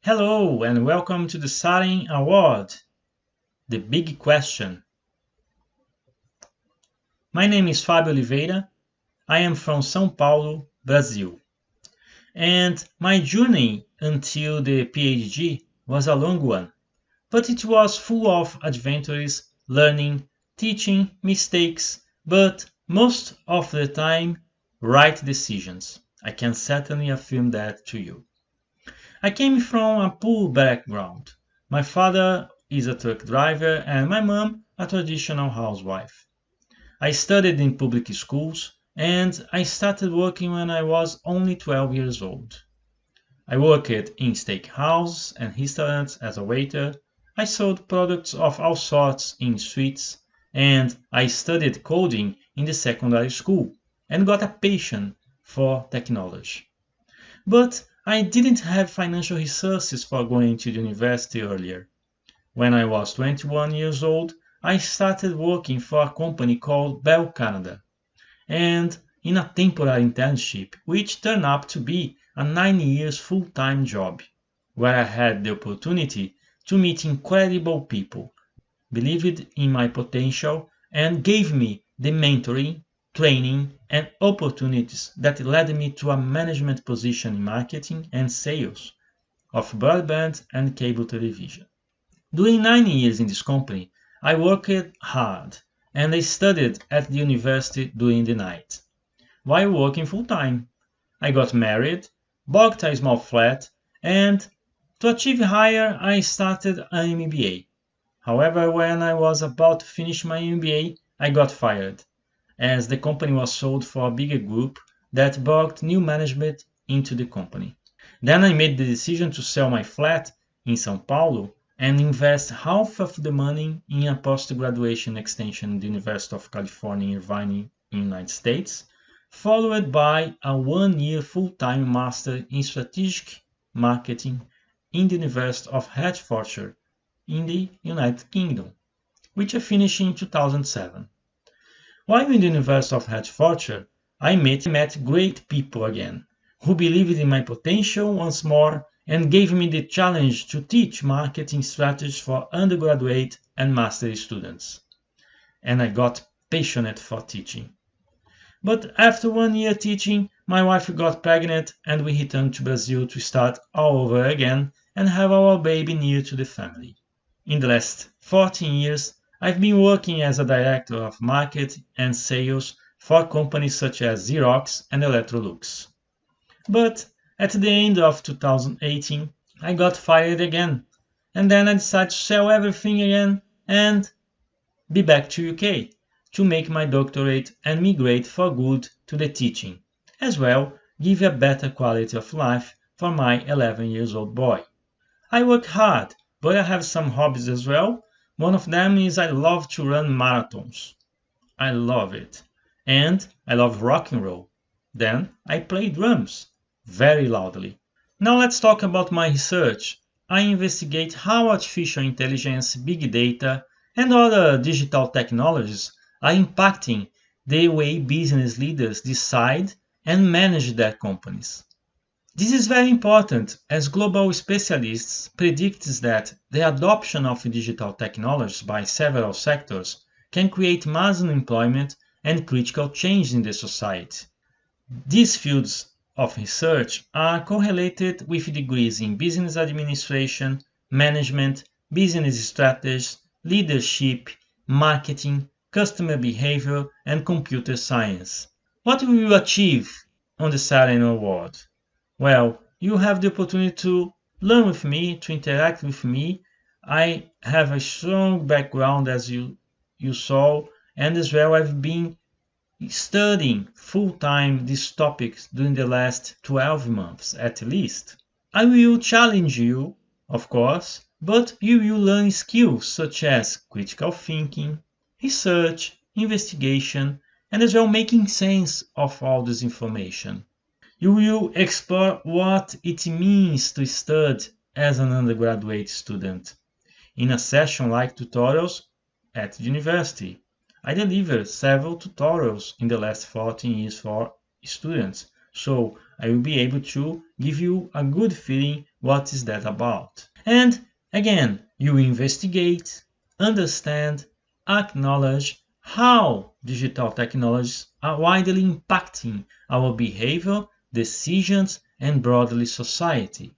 Hello and welcome to the Serens Award, the big question. My name is FabioOliveira. I am from São Paulo, Brazil. And my journey until the PhD was a long one, but it was full of adventures, learning, teaching, mistakes, but most of the time, right decisions. I can certainly affirm that to you. I came from a poor background. My father is a truck driver and my mom a traditional housewife. I studied in public schools and I started working when I was only 12 years old. I worked in steakhouses and restaurants as a waiter. I sold products of all sorts in streets and I studied coding in the secondary school and got a passion for technology. But I didn't have financial resources for going to the university earlier. When I was 21 years old, I started working for a company called Bell Canada, and in a temporary internship, which turned out to be a 9 years full-time job, where I had the opportunity to meet incredible people, believed in my potential, and gave me the mentoring, training, and opportunities that led me to a management position in marketing and sales of broadband and cable television. During 9 years in this company, I worked hard and I studied at the university during the night. While working full time, I got married, bought a small flat, and to achieve higher, I started an MBA. However, when I was about to finish my MBA, I got fired, as the company was sold for a bigger group that brought new management into the company. Then I made the decision to sell my flat in São Paulo and invest half of the money in a post-graduation extension in the University of California, Irvine, in the United States, followed by a 1-year full-time master in strategic marketing in the University of Hertfordshire in the United Kingdom, which I finished in 2007. While in the University of Hertfordshire, I met great people again, who believed in my potential once more and gave me the challenge to teach marketing strategies for undergraduate and master students. And I got passionate for teaching. But after 1 year teaching, my wife got pregnant and we returned to Brazil to start all over again and have our baby near to the family. In the last 14 years, I've been working as a director of marketing and sales for companies such as Xerox and Electrolux. But at the end of 2018, I got fired again, and then I decided to sell everything again and be back to UK to make my doctorate and migrate for good to the teaching, as well give a better quality of life for my 11 years old boy. I work hard, but I have some hobbies as well. One of them is I love to run marathons. I love it. And I love rock and roll. Then I play drums very loudly. Now let's talk about my research. I investigate how artificial intelligence, big data, and other digital technologies are impacting the way business leaders decide and manage their companies. This is very important as global specialists predict that the adoption of digital technologies by several sectors can create mass unemployment and critical change in the society. These fields of research are correlated with degrees in business administration, management, business strategy, leadership, marketing, customer behavior, and computer science. What will you achieve on the Serens Award? Well, you have the opportunity to learn with me, to interact with me. I have a strong background as you saw, and as well I've been studying full-time these topics during the last 12 months at least. I will challenge you, of course, but you will learn skills such as critical thinking, research, investigation, and as well making sense of all this information. You will explore what it means to study as an undergraduate student. In a session like tutorials at the university, I delivered several tutorials in the last 14 years for students, so I will be able to give you a good feeling what is that about. And again, you investigate, understand, acknowledge how digital technologies are widely impacting our behavior, decisions, and broadly society.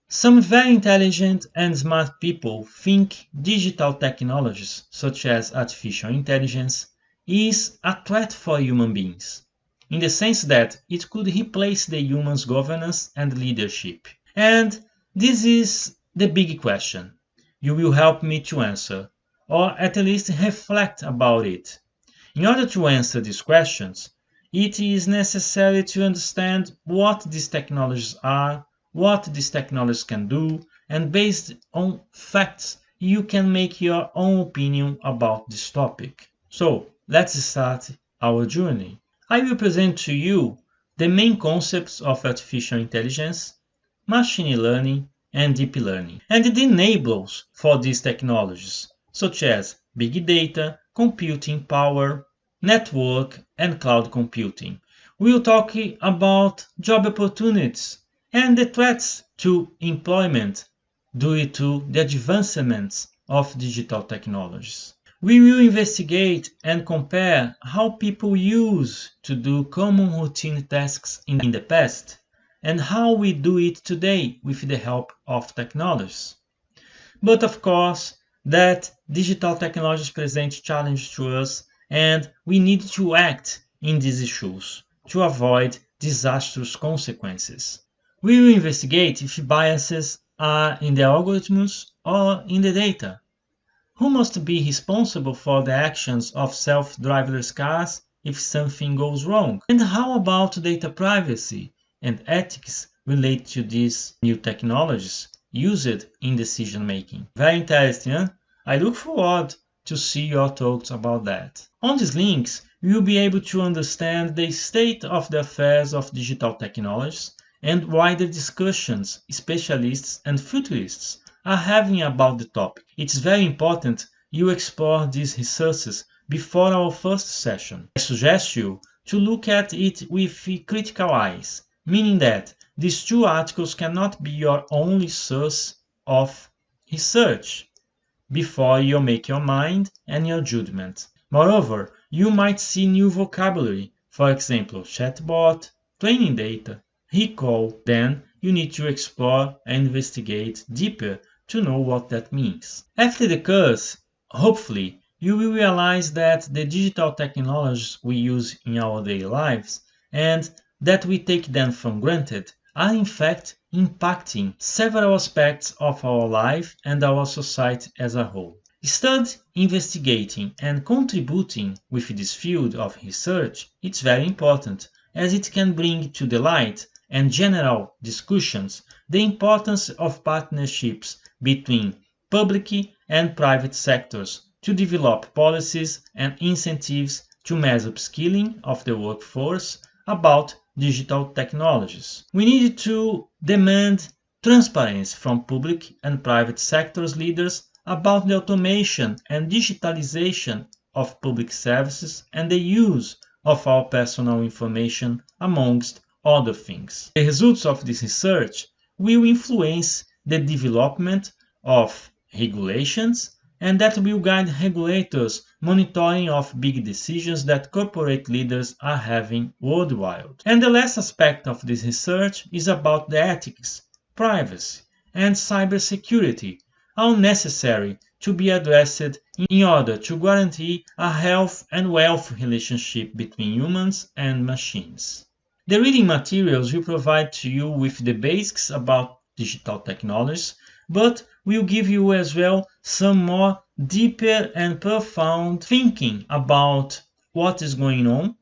Some very intelligent and smart people think digital technologies, such as artificial intelligence, is a threat for human beings, in the sense that it could replace the human's governance and leadership. And this is the big question. You will help me to answer, or at least reflect about it. In order to answer these questions, it is necessary to understand what these technologies are, what these technologies can do, and based on facts, you can make your own opinion about this topic. So, let's start our journey. I will present to you the main concepts of artificial intelligence, machine learning, and deep learning, and the enablers for these technologies, such as big data, computing power, network, and cloud computing. We will talk about job opportunities and the threats to employment due to the advancements of digital technologies. We will investigate and compare how people used to do common routine tasks in the past and how we do it today with the help of technologies. But of course, that digital technologies present challenges to us and we need to act in these issues to avoid disastrous consequences. We will investigate if biases are in the algorithms or in the data. Who must be responsible for the actions of self-driverless cars if something goes wrong? And how about data privacy and ethics related to these new technologies used in decision making? Very interesting, huh? I look forward to see your thoughts about that. On these links, you will be able to understand the state of the affairs of digital technologies and wider discussions specialists and futurists are having about the topic. It's very important you explore these resources before our first session. I suggest you to look at it with critical eyes, meaning that these two articles cannot be your only source of research before you make your mind and your judgment. Moreover, you might see new vocabulary, for example, chatbot, training data, recall, then you need to explore and investigate deeper to know what that means. After the course, hopefully, you will realize that the digital technologies we use in our daily lives and that we take them for granted are in fact impacting several aspects of our life and our society as a whole. Studying, investigating, and contributing with this field of research is very important as it can bring to the light and general discussions the importance of partnerships between public and private sectors to develop policies and incentives to mass upskilling of the workforce about digital technologies. We need to demand transparency from public and private sectors leaders about the automation and digitalization of public services and the use of our personal information amongst other things. The results of this research will influence the development of regulations and that will guide regulators' monitoring of big decisions that corporate leaders are having worldwide. And the last aspect of this research is about the ethics, privacy, and cybersecurity, all necessary to be addressed in order to guarantee a health and wealth relationship between humans and machines. The reading materials will provide to you with the basics about digital technologies, but will give you as well some more deeper and profound thinking about what is going on,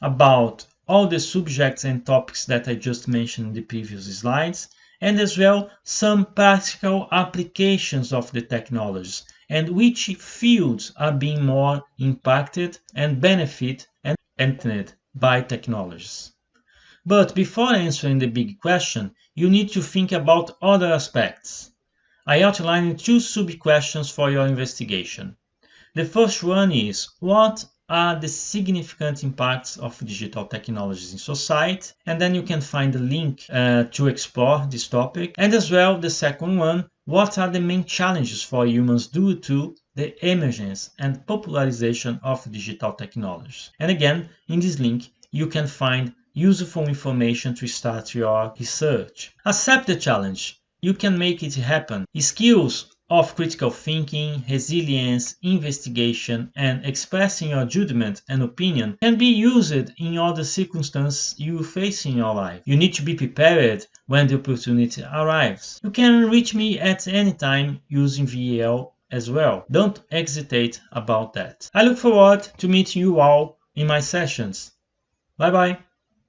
about all the subjects and topics that I just mentioned in the previous slides, and as well some practical applications of the technologies and which fields are being more impacted and benefit and entered by technologies. But before answering the big question, you need to think about other aspects. I outlined two sub-questions for your investigation. The first one is, what are the significant impacts of digital technologies in society, and then you can find a link to explore this topic. And as well, the second one, what are the main challenges for humans due to the emergence and popularization of digital technologies. And again, in this link, you can find useful information to start your research. Accept the challenge. You can make it happen. Skills of critical thinking, resilience, investigation, and expressing your judgment and opinion can be used in all the circumstances you face in your life. You need to be prepared when the opportunity arrives. You can reach me at any time using VL as well. Don't hesitate about that. I look forward to meeting you all in my sessions. Bye bye.